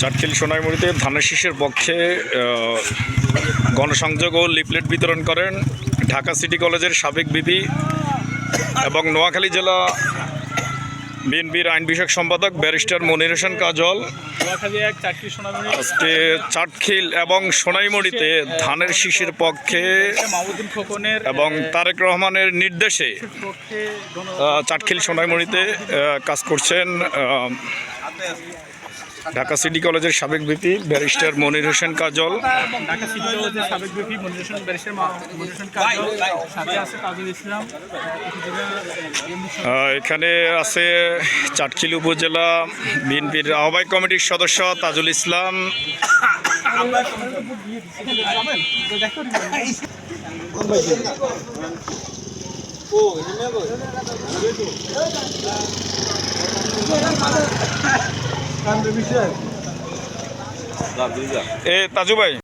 চাটখিল সোনাইমুড়িতে ধানের শীষের পক্ষে গণসংযোগ ও লিফলেট বিতরণ করেন ঢাকা সিটি কলেজের সাবেক ভিপি এবং নোয়াখালী জেলা বিএনপির আইন বিষয়ক সম্পাদক ব্যারিস্টার মনির হোসেন কাজল। আজকে চাটখিল এবং সোনাইমুড়িতে ধানের শীষের পক্ষে এবং তারেক রহমানের নির্দেশে চাটখিল সোনাইমুড়িতে কাজ করছেন ঢাকা সিটি কলেজের সাবেক ভিপি ব্যারিস্টার মনির হোসেন কাজল। এখানে আছে চাটখিল উপজেলা বিএনপির আহ্বায়ক কমিটির সদস্য তাজুল ইসলাম। তাজু ভাই।